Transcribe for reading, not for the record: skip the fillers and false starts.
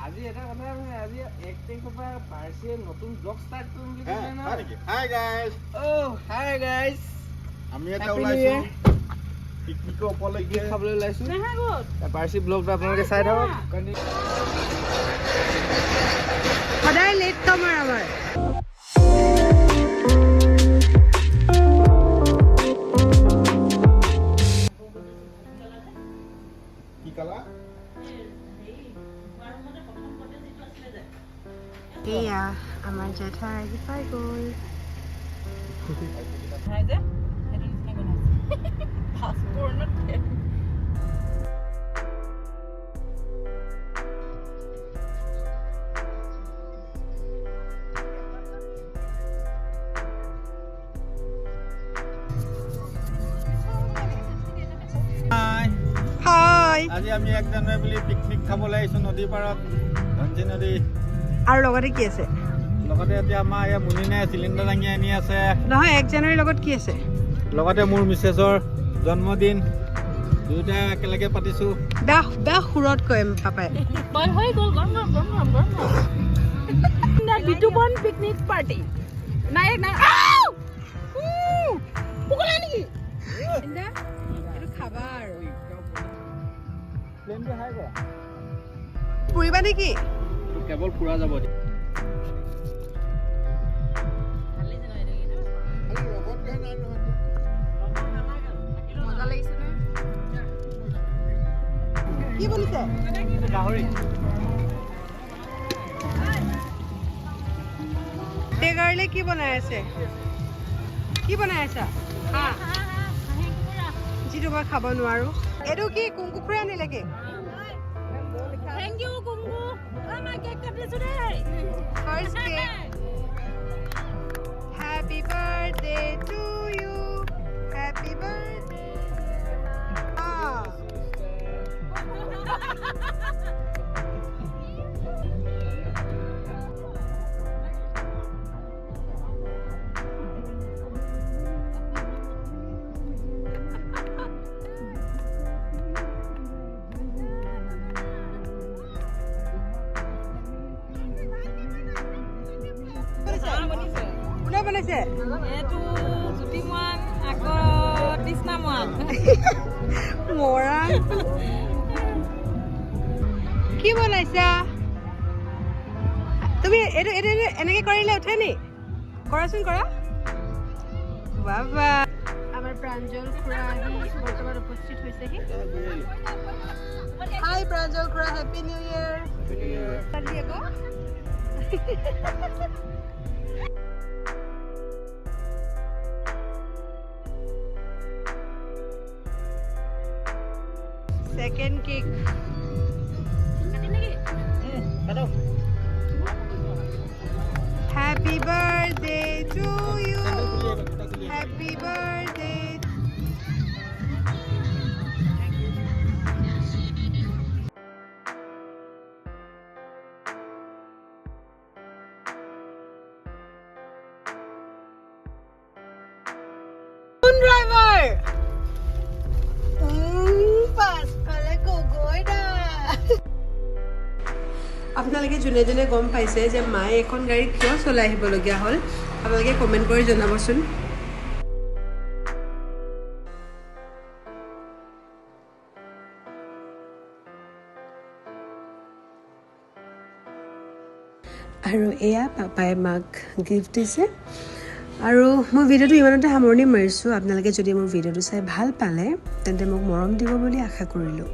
আজি এটা কথা আজি 1 তাৰিখৰ পৰা পাৰ্চিয়ে নতুন ব্লগ ষ্টাৰ্ট কৰিম বুলি কৈছে ন। হাই গাইস হাই গাইস আমি এটা ওলাইছো পিকনিকৰ উপলক্ষে খাবলৈ ওলাইছো পাৰ্চি ব্লগটো আপোনালোকে চাই থাকক সদায় লেট কামাৰ আমাৰ কি কলা এয়া আমাৰ জেঠা আহি পাই গ'ল আজি আমি 1 জানুৱাৰী বুলি পিকনিক খাবলৈ আহিছো নদীৰ পাৰত ধনচি নদী আৰু লগতে কি আছে লগতে এতিয়া আমাৰ এই মুনিনে চিলিণ্ডাৰ দাঙি আনি আছে নহয় 1 জানুৱাৰীৰ লগত কি আছে লগতে মোৰ মিছেছৰ জন্মদিন দুটা একেলগে পাতিছো বেয়া সুৰত কয় পাপাই বল হৈ গ'ল গৰম না বিটুবন পিকনিক পাৰ্টি নাই পুকলা নেকি এইটো খাবা আৰু প্লেনটো হাই কৰা ফুৰিবা নেকি কেৱল ফুৰা যাব মজা লাগিছে নে কি বলিছে গাহৰি টেগাৰলে কি বনাই আছে কি বনাই আছা যিটো মই খাব নোৱাৰো এইটো কি কুকুৰা আনিলে কি থ্যাংক ইউ কুংগু আমাৰ কেক কাটিছো দেই first cake happy birthday to you happy birthday কোনে বনাইছে এইটো জুতি মান আকৌ কৃষ্ণা মান মৰা কি বনাইছা তুমি এইটো এনেকে কৰিলে উঠে নি কৰাচোন কৰা বাবা আমাৰ প্ৰাঞ্জল খুৰা আহি বৰ্তমান উপস্থিত হৈছেহি হাই প্ৰাঞ্জল খুৰা হেপী নিউ ইয়েৰ চালি আকৌ Second cake. Happy birthday to you. Happy birthday. Driver. আপোনালোকে যোনে যোনে গম পাইছে যে মায়ে এখন গাড়ী কিয় চলাই আহিবলগীয়া হ'ল আপোনালোকে কমেণ্ট কৰি জনাবচোন আৰু এয়া পাপাই মাক গিফ্ট দিছে আৰু মই ভিডিঅ'টো ইমানতে সামৰণি মাৰিছোঁ আপোনালোকে যদি মোৰ ভিডিঅ'টো চাই ভাল পালে তেন্তে মোক মৰম দিব বুলি আশা কৰিলোঁ